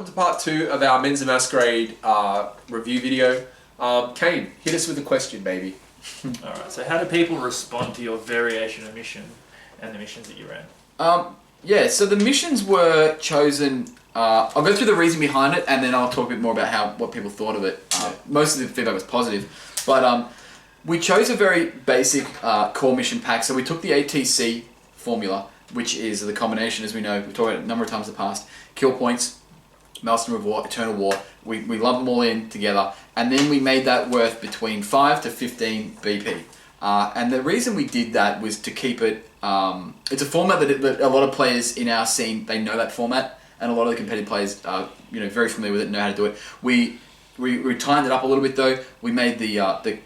welcome to part 2 of our Menza Masquerade review video. Caine, hit us with a question, baby. Alright, so how do people respond to your variation of mission and the missions that you ran? Yeah, so the missions were chosen. I'll go through the reason behind it, and then I'll talk a bit more about what people thought of it. Most of the feedback was positive, but we chose a very basic core mission pack. So we took the ATC formula, which is the combination, as we know, we've talked about it a number of times in the past, kill points, Maelstrom of War, Eternal War. We lump them all in together, and then we made that worth between 5 to 15 BP. And the reason we did that was to keep it. It's a format that a lot of players in our scene, they know that format, and a lot of the competitive players are very familiar with it and know how to do it. We tightened it up a little bit though. We made the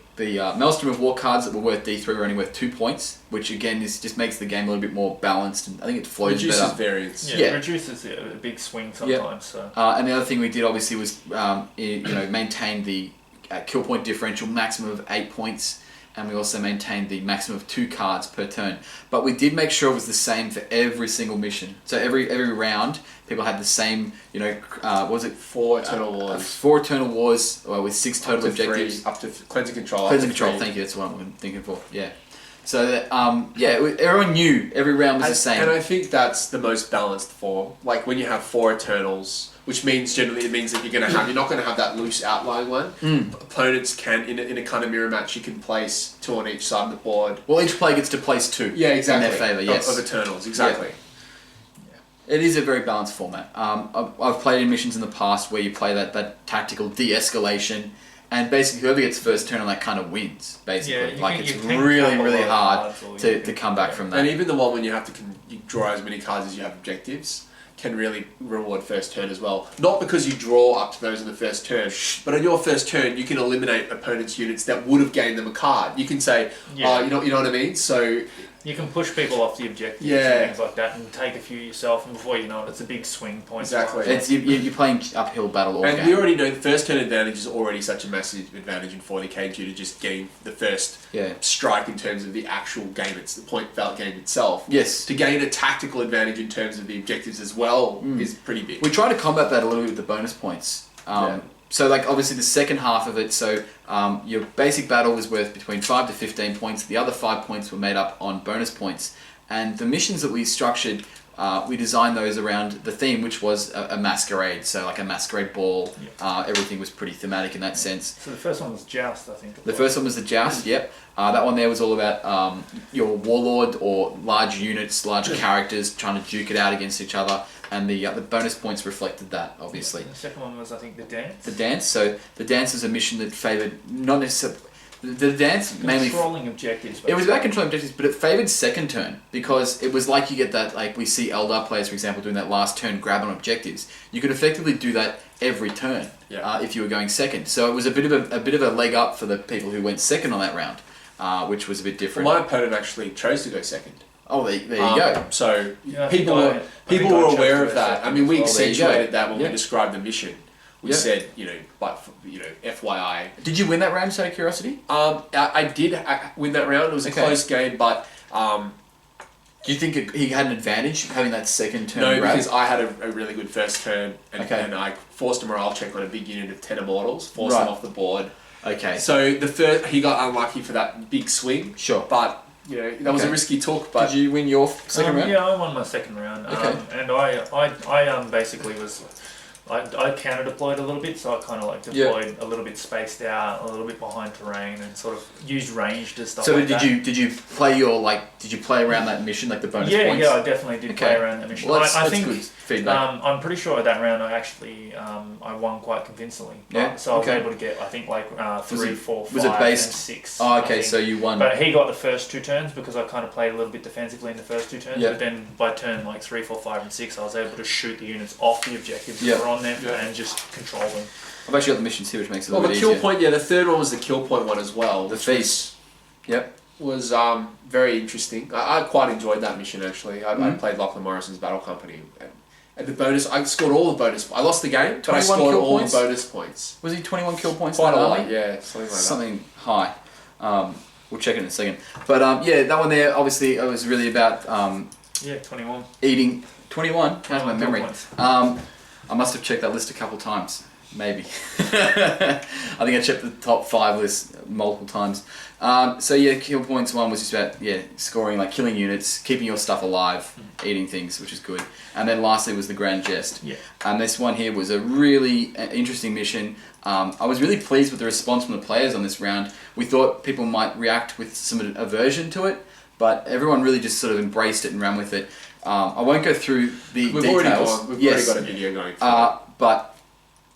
Maelstrom of War cards that were worth D3 were only worth 2 points, which again just makes the game a little bit more balanced, and I think it flows reduces better. variance. Yeah, it reduces a big swing sometimes. So. And the other thing we did obviously was maintain the kill point differential maximum of 8 points. And we also maintained the maximum of 2 cards per turn. But we did make sure it was the same for every single mission. So every round, people had the same, what was it? 4 Eternal Wars. 4 Eternal Wars with 6 total objectives. Up to Cleansing Control. Cleansing Control, thank you, that's what I'm thinking for, yeah. So that, everyone knew every round was the same. And I think that's the most balanced form. Like when you have 4 Eternals, which means generally it means that you're not going to have that loose outlying one. Opponents can, in a kind of mirror match, you can place 2 on each side of the board. Well, each player gets to place 2 yeah, exactly. in their favour, yes. Of Eternals, exactly. Yeah. It is a very balanced format. I've played in missions in the past where you play that tactical de-escalation, and basically whoever gets first turn on that kind of wins, basically. Yeah, it's really hard to come back from that. And even the one when you have to you draw as many cards as you have objectives can really reward first turn as well. Not because you draw up to those in the first turn, but on your first turn you can eliminate opponents' units that would have gained them a card. You can say, you know what I mean? So you can push people off the objectives and things like that, and take a few yourself, and before you know it, it's a big swing point. Exactly. You're playing uphill battle all and game. we already know the first turn advantage is already such a massive advantage in 40k due to just getting the first strike in terms of the actual game. It's the point belt game itself. Yes. To gain a tactical advantage in terms of the objectives as well is pretty big. We try to combat that a little bit with the bonus points. So obviously the second half of it, so your basic battle was worth between 5 to 15 points. The other 5 points were made up on bonus points. And the missions that we structured, we designed those around the theme, which was a masquerade. So like a masquerade ball. Everything was pretty thematic in that sense. So the first one was Joust, I think. The first one was the Joust, yep. That one there was all about your warlord or large units, large characters trying to duke it out against each other. And the bonus points reflected that, obviously. The second one was, I think, the Dance. The Dance. So the Dance is a mission that favoured not necessarily the Dance mainly controlling objectives. Basically. It was about controlling objectives, but it favoured second turn because it was like you get that, like we see Eldar players, for example, doing that last turn grab on objectives. You could effectively do that every turn if you were going second. So it was a bit of a leg up for the people who went second on that round, which was a bit different. Well, my opponent actually chose to go second. Oh, there you go. So people were aware of that. I mean, we accentuated that when we described the mission. We said, FYI. Did you win that round, just out of curiosity? I did win that round. It was a close game, but do you think he had an advantage having that second turn? No, grab? because I had a really good first turn, and I forced a morale check on a big unit of 10 Immortals, forced them off the board. Okay. So he got unlucky for that big swing. Sure. But that was a risky talk. But did you win your second round? Yeah, I won my second round. And I basically was. I counter deployed a little bit, so I kind of deployed a little bit spaced out, a little bit behind terrain, and sort of used ranged stuff. So like did you play around that mission, like the bonus points? Yeah, I definitely did play around that mission. Well, I think good feedback. I'm pretty sure that round I actually I won quite convincingly. Yeah. So I was able to get 3, 4, 5, was it based? and 6. Oh, okay, so you won. But he got the first 2 turns because I kind of played a little bit defensively in the first 2 turns. But then by turn 3, 4, 5, and 6, I was able to shoot the units off the objectives that were on there and just control them. I've actually got the missions here, which makes it a little bit easier. easier. Kill point, the third one was the kill point one as well. The Feast. Yep. Was very interesting. I quite enjoyed that mission actually. I played Lachlan Morrison's Battle Company. And the bonus, I scored all the bonus. I lost the game, but I scored all the bonus points. Was he 21 kill points? Quite in a that lot, army? yeah, something like that. Something high. We'll check it in a second. But that one there, obviously, it was really about 21. Eating 21. How's my memory? I must have checked that list a couple times. Maybe. I think I checked the top 5 list multiple times. So yeah, kill points 1 was just about scoring, like killing units, keeping your stuff alive, eating things, which is good. And then lastly was the Grand Jest. Yeah. And this one here was a really interesting mission. I was really pleased with the response from the players on this round. We thought people might react with some aversion to it, but everyone really just sort of embraced it and ran with it. I won't go through the details. We've already got a video going. But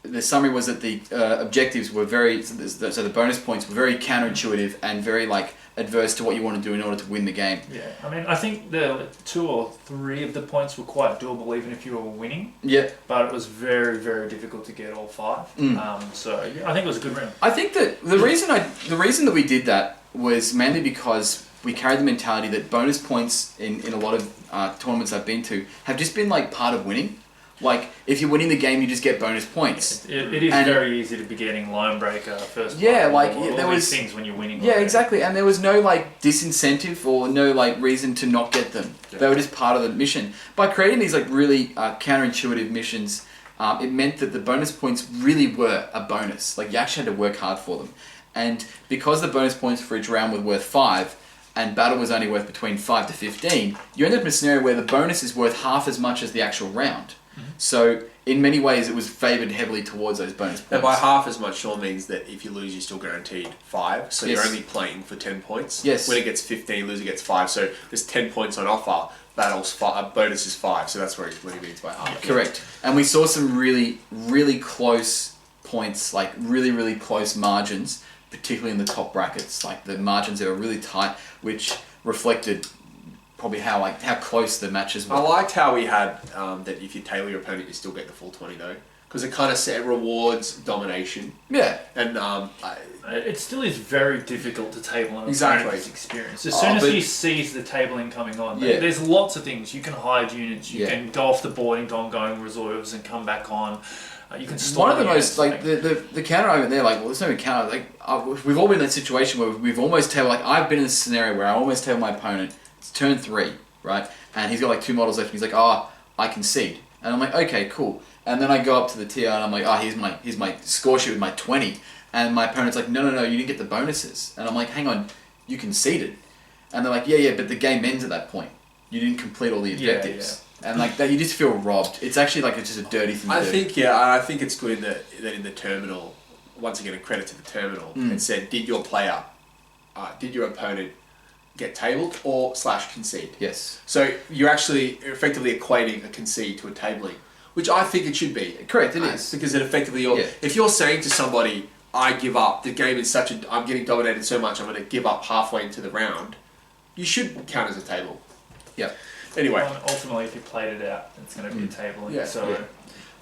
the summary was that the objectives were so the bonus points were very counterintuitive and very like adverse to what you want to do in order to win the game. Yeah, I mean, I think the 2 or 3 of the points were quite doable even if you were winning. Yeah. But it was very, very difficult to get all 5. So yeah, I think it was a good round. I think that the reason that we did that was mainly because we carried the mentality that bonus points in a lot of tournaments I've been to have just been like part of winning. Like, if you're winning the game, you just get bonus points. It is very easy to be getting line breaker first. Yeah, blood, like all there was these things when you're winning. Yeah, exactly. And there was no like disincentive or no like reason to not get them. Yeah. They were just part of the mission. By creating these like really counterintuitive missions, it meant that the bonus points really were a bonus. Like, you actually had to work hard for them. And because the bonus points for each round were worth 5, and battle was only worth between 5 to 15, you end up in a scenario where the bonus is worth half as much as the actual round. So, in many ways, it was favoured heavily towards those bonus points. And by half as much, Sean, means that if you lose, you're still guaranteed 5. So you're only playing for 10 points. Yes. Winner gets 15, loser gets 5. So there's 10 points on offer. Battle's 5, bonus is 5. So that's what he means by half. Correct. And we saw some really, really close points, like really, really close margins, particularly in the top brackets. Like, the margins there were really tight, which reflected probably how close the matches were. I liked how we had that if you tailor your opponent, you still get the full 20 though, because it kind of rewards domination. Yeah, and it still is very difficult to table an opponent's experience. As soon as he sees the tabling coming on, there's lots of things. You can hide units, you can go off the board into ongoing reserves and come back on. You can store one of the most like the counter argument there, like, well, there's no counter. Like, we've all been in that situation where we've almost tabled. Like, I've been in this scenario where I almost tabled my opponent. It's turn 3, right? And he's got like 2 models left. And he's like, I concede. And I'm like, okay, cool. And then I go up to the TR and I'm like, here's my score sheet with my 20. And my opponent's like, no, you didn't get the bonuses. And I'm like, hang on, you conceded. And they're like, yeah, but the game ends at that point. You didn't complete all the objectives. Yeah. And like that, you just feel robbed. It's actually like it's just a dirty thing to do. I think it's good that in the terminal, once again, a credit to the terminal, it said, did your opponent get tabled or / concede? Yes. So you're actually effectively equating a concede to a tabling, which I think it should be. Correct, it is. Because it effectively, if you're saying to somebody, I give up, the game is I'm getting dominated so much, I'm going to give up halfway into the round, you should count as a table. Yeah. Anyway. Well, ultimately, if you played it out, it's going to be a tabling. Yeah. So. Yeah.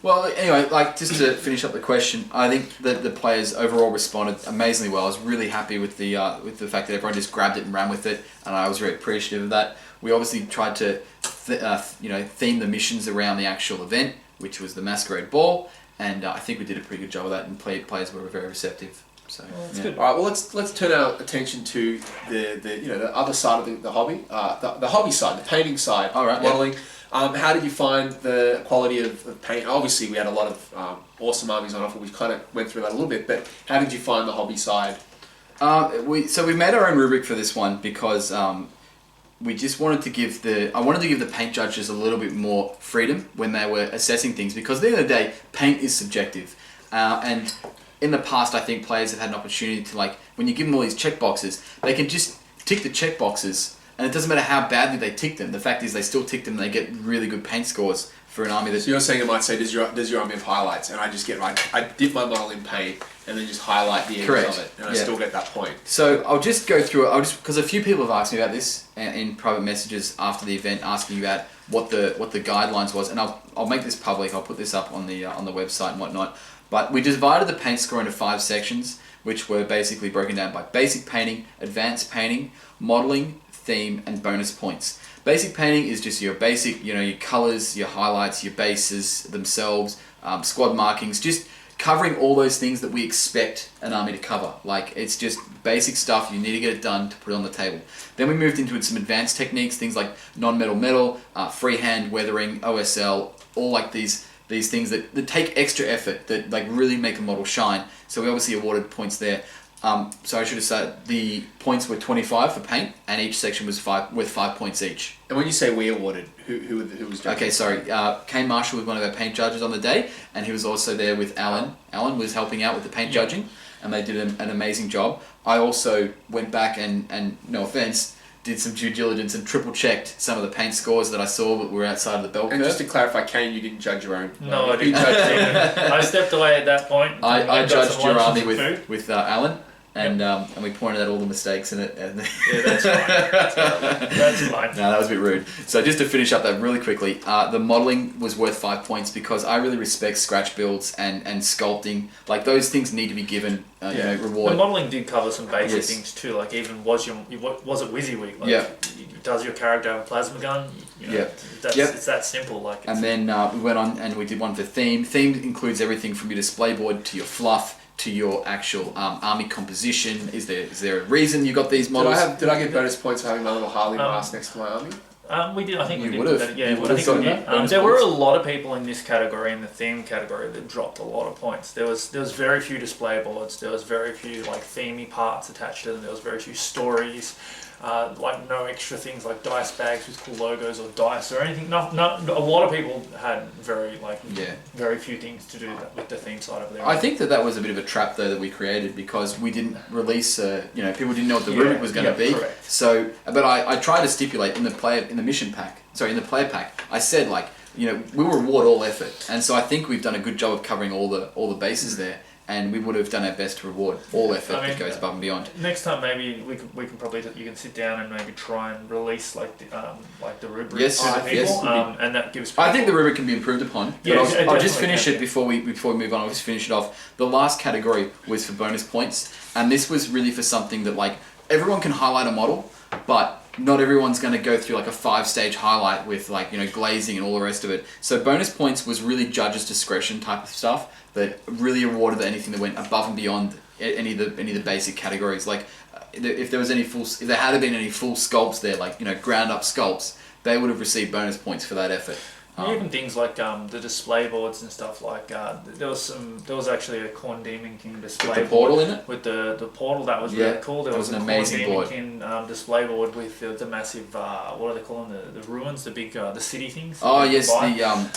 Well, anyway, like, just to finish up the question, I think that the players overall responded amazingly well. I was really happy with the fact that everyone just grabbed it and ran with it, and I was very appreciative of that. We obviously tried to, theme the missions around the actual event, which was the Masquerade Ball, and I think we did a pretty good job of that, and players were very receptive. So that's good. All right, well, let's turn our attention to the other side of the hobby, the hobby side, the painting side, modelling. How did you find the quality of paint? Obviously, we had a lot of awesome armies on offer. We kind of went through that a little bit, but how did you find the hobby side? We made our own rubric for this one because we just wanted to give the paint judges a little bit more freedom when they were assessing things, because at the end of the day, paint is subjective, and in the past, I think players have had an opportunity to, like, when you give them all these check boxes, they can just tick the check boxes. And it doesn't matter how badly they tick them. The fact is, they still tick them. And they get really good paint scores for an army. So you're saying it might say, does your army have highlights? And I just get I dip my model in paint and then just highlight the edges of it, and I still get that point. So I'll just go through it. Because a few people have asked me about this in private messages after the event, asking about what the guidelines was, and I'll make this public. I'll put this up on the website and whatnot. But we divided the paint score into 5 sections, which were basically broken down by basic painting, advanced painting, modelling, theme, and bonus points. Basic painting is just your basic, your colours, your highlights, your bases themselves, squad markings, just covering all those things that we expect an army to cover. Like, it's just basic stuff, you need to get it done to put it on the table. Then we moved into some advanced techniques, things like non-metal metal, freehand, weathering, OSL, all like these these things that take extra effort, that like really make a model shine. So we obviously awarded points there. So I should have said the points were 25 for paint, and each section was worth 5 points each. And when you say we awarded, who was judging? Okay, sorry. Caine Marshall was one of our paint judges on the day, and he was also there with Alan. Alan was helping out with the paint judging, and they did an amazing job. I also went back and no offense, did some due diligence and triple checked some of the paint scores that I saw that were outside of the bell curve. And just to clarify, Caine, you didn't judge your own. No, I didn't judge either. I stepped away at that point. I judged your army with with Alan. And we pointed out all the mistakes in it. Yeah, that's fine. That's fine. No, that was a bit rude. So just to finish up that really quickly, the modelling was worth 5 points because I really respect scratch builds and sculpting. Like those things need to be given reward. The modelling did cover some basic things too, like even was it WYSIWYG? Like, does your character have a plasma gun? It's that simple. Like. And then we went on and we did one for theme. Theme includes everything from your display board to your fluff, to your actual army composition. Is there a reason you got these models? Did I get bonus points for having my little Harley mask next to my army? We did. I think we did. Would have. Yeah, I think we did. There were a lot of people in this category, in the theme category, that dropped a lot of points. There was very few display boards. There was very few like themey parts attached to them. There was very few stories. Like no extra things like dice bags with cool logos or dice or anything. No, a lot of people had very few things to do with the theme side of their. I think that was a bit of a trap though that we created because we didn't release. People didn't know what the rubric was going to be. Correct. So, but I tried to stipulate in the player pack. I said we reward all effort, and so I think we've done a good job of covering all the bases there. And we would have done our best to reward all effort that goes above and beyond. Next time, maybe we can probably you can sit down and maybe try and release like the rubric. Yes, to people, yes. And that gives. People... I think the rubric can be improved upon. Yes, I'll just finish it before we move on. I'll just finish it off. The last category was for bonus points, and this was really for something that like everyone can highlight a model, but not everyone's going to go through like a 5-stage highlight with glazing and all the rest of it. So bonus points was really judges' discretion type of stuff. That really awarded anything that went above and beyond any of the basic categories. Like if there had been any full sculpts there, ground up sculpts, they would have received bonus points for that effort. Even things like the display boards and stuff like there was actually a Corn Demon King display with the portal board in it. With the portal that was really cool. There was an a amazing Corn board. Demon King display board with the massive what do they call them, the ruins, the big the city things. Oh yes,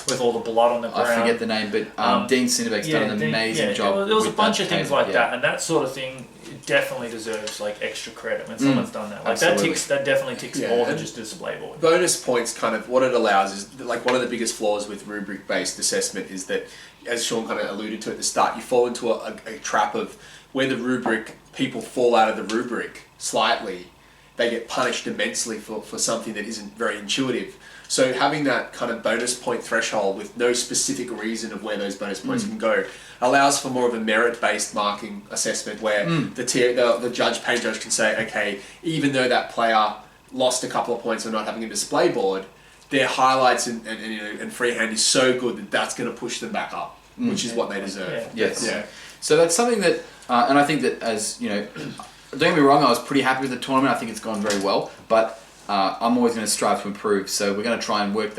with all the blood on the ground. I forget the name, but Dean Cinderbeck's done an amazing job. There was a bunch of things like that, and that sort of thing definitely deserves extra credit when someone's done that. That definitely ticks more than just a display board. Bonus points kind of what it allows is one of the biggest flaws with rubric based assessment is that, as Shawn kind of alluded to at the start, you fall into a trap of where the rubric people fall out of the rubric slightly, they get punished immensely for something that isn't very intuitive. So having that kind of bonus point threshold with no specific reason of where those bonus points can go allows for more of a merit-based marking assessment where the paint judge can say, okay, even though that player lost a couple of points for not having a display board, their highlights and freehand is so good that that's going to push them back up, which is what they deserve. Yes. Yeah. So that's something that, and I think that as, don't get me wrong, I was pretty happy with the tournament. I think it's gone very well, but I'm always going to strive to improve. So we're going to try and work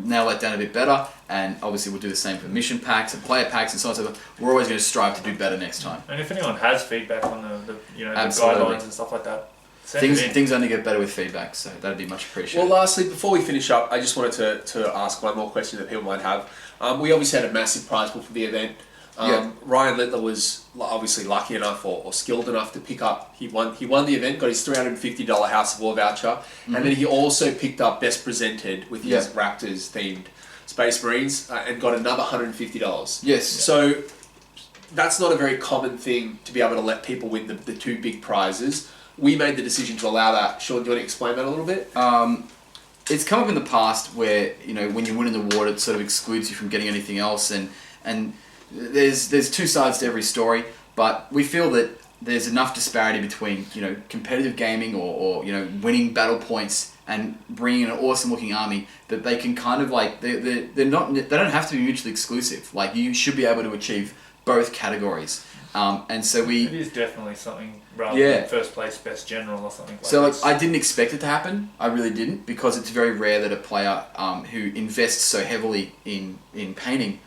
nail that down a bit better, and obviously we'll do the same for mission packs and player packs and so on and so forth. We're always going to strive to do better next time. And if anyone has feedback on the guidelines and stuff like that, things only get better with feedback, so that'd be much appreciated. Well, lastly, before we finish up, I just wanted to ask one more question that people might have. We obviously had a massive prize pool for the event. Ryan Littler was obviously lucky enough or skilled enough to pick up. He won the event, got his $350 House of War voucher, and then he also picked up Best Presented with his Raptors themed Space Marines and got another $150. Yes. So that's not a very common thing to be able to let people win the two big prizes. We made the decision to allow that. Shawn, do you want to explain that a little bit? It's come up in the past where when you win an award, it sort of excludes you from getting anything else, and there's two sides to every story, but we feel that there's enough disparity between competitive gaming or winning battle points and bringing an awesome looking army that they can kind of they don't have to be mutually exclusive. Like you should be able to achieve both categories. And so It is definitely something rather Yeah. than first place, best general or something like So like this. I didn't expect it to happen. I really didn't, because it's very rare that a player who invests so heavily in painting,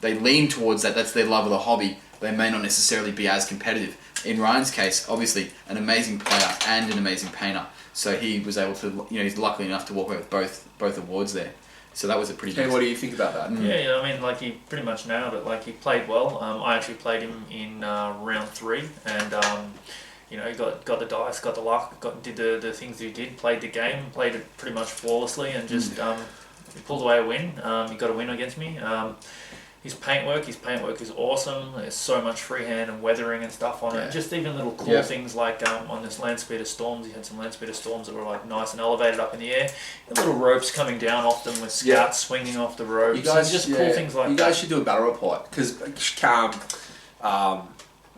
they lean towards that. That's their love of the hobby. They may not necessarily be as competitive. In Ryan's case, obviously an amazing player and an amazing painter. So he was able to, he's lucky enough to walk away with both awards there. So that was a pretty. Hey, what do you think about that? Yeah, I mean, like, he pretty much nailed it. Like, he played well. I actually played him in round 3, and he got the dice, got the luck, did the things he did, played the game, played it pretty much flawlessly, and just he pulled away a win. He got a win against me. His paintwork is awesome. There's so much freehand and weathering and stuff on it. Just even little cool things like on this land speeder storms, he had some land speeder storms that were like nice and elevated up in the air. And little ropes coming down off them with scouts swinging off the ropes. You guys, just cool things like that. You guys should do a battle report, because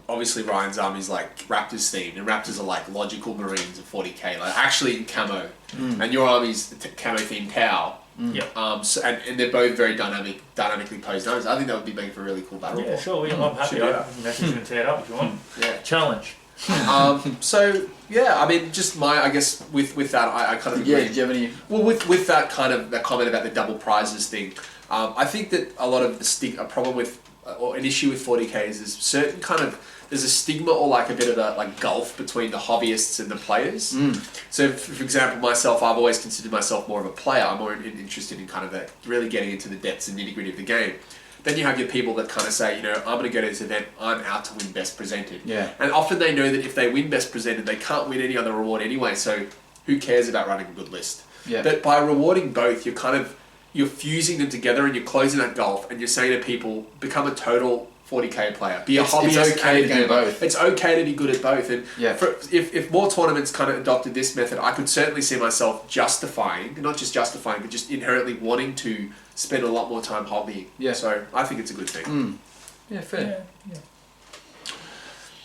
obviously Ryan's army's like Raptors themed, and Raptors are like logical Marines of 40k, like actually in camo, and your army's camo themed Tau. Yep. So, and they're both very dynamically posed armies. I think that would be making for a really cool battle report. Yeah, sure. I'm happy. I can message you and tear it up if you want. Challenge. So yeah, I mean, just I guess with that, I kind of agree. Yeah, do you have any? Well, with that that comment about the double prizes thing, I think that a lot of a problem with or an issue with 40k is certain kind of there's a stigma or like a bit of a like gulf between the hobbyists and the players. So, for example, myself, I've always considered myself more of a player. I'm more interested in kind of really getting into the depths and nitty gritty of the game. Then you have your people that kind of say, I'm going to go to this event, I'm out to win best presented. Yeah. And often they know that if they win best presented, they can't win any other reward anyway, so who cares about running a good list? Yeah. But by rewarding both, you're fusing them together and you're closing that gulf, and you're saying to people, become a total 40k player. Be a hobbyist. It's okay to do both. It's okay to be good at both. And Yeah. if more tournaments kind of adopted this method, I could certainly see myself not just justifying, but just inherently wanting to spend a lot more time hobbying. Yeah. So I think it's a good thing. Yeah, fair. Yeah.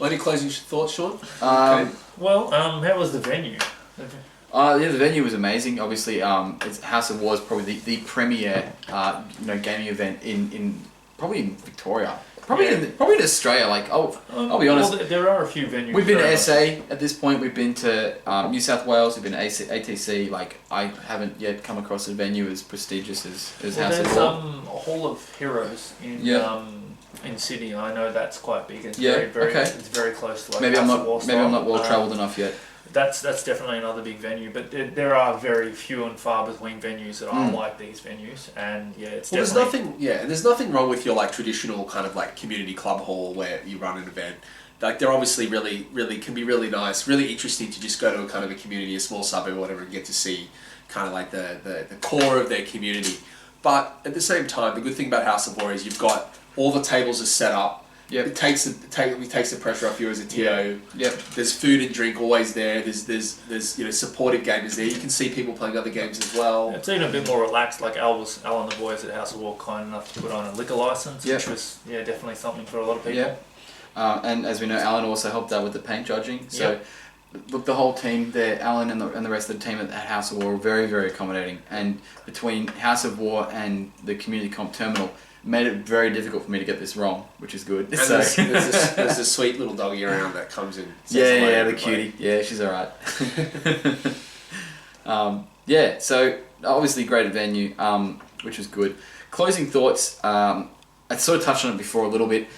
Well, any closing thoughts, Sean? Well, how was the venue? The venue was amazing. Obviously, it's House of War is probably the premier, gaming event in Victoria. Probably in Australia. Like, I'll be honest. Well, there are a few venues. We've been to around. SA at this point. We've been to New South Wales. We've been to ATC. Like, I haven't yet come across a venue as prestigious as House of There's War. a Hall of Heroes in Sydney. I know that's quite big. It's It's very close to like Maybe I'm House of War not style. well travelled enough yet. That's definitely another big venue, but there are very few and far between venues that are like these venues, and it's Well, definitely... there's nothing wrong with your like traditional kind of like community club hall where you run an event. Like they're obviously really can be really nice, really interesting to just go to a kind of a community, a small suburb or whatever, and get to see kind of like the core of their community. But at the same time, the good thing about House of War is you've got all the tables are set up. Yep. It takes the pressure off you as a TO. Yep. There's food and drink always there. There's supportive gamers there. You can see people playing other games as well. It's even a bit more relaxed. Like Alan the boys at House of War kind enough to put on a liquor license, which was definitely something for a lot of people. Yeah. And as we know, Alan also helped out with the paint judging. So look, the whole team there, Alan and the rest of the team at House of War were very, very accommodating. And between House of War and the community comp terminal, made it very difficult for me to get this wrong, which is good. And So there's a sweet little doggy around that comes in. Says hello to the everybody. cutie. Yeah, she's alright. So obviously great venue, which was good. Closing thoughts, I sort of touched on it before a little bit.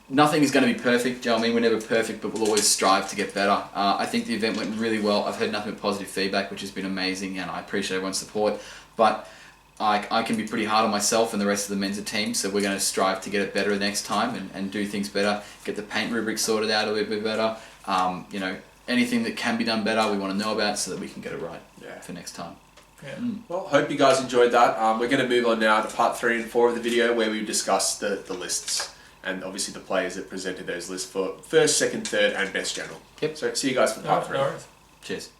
Nothing is going to be perfect, do you know what I mean? We're never perfect, but we'll always strive to get better. I think the event went really well. I've heard nothing but positive feedback, which has been amazing, and I appreciate everyone's support. But I can be pretty hard on myself and the rest of the Menza team, so we're going to strive to get it better next time and do things better, get the paint rubric sorted out a little bit better. Anything that can be done better, we want to know about so that we can get it right for next time. Yeah. Well, hope you guys enjoyed that. We're going to move on now to part 3 and 4 of the video where we discuss the lists and obviously the players that presented those lists for first, second, third and best general. Yep. So see you guys for part 3. No worries. Cheers.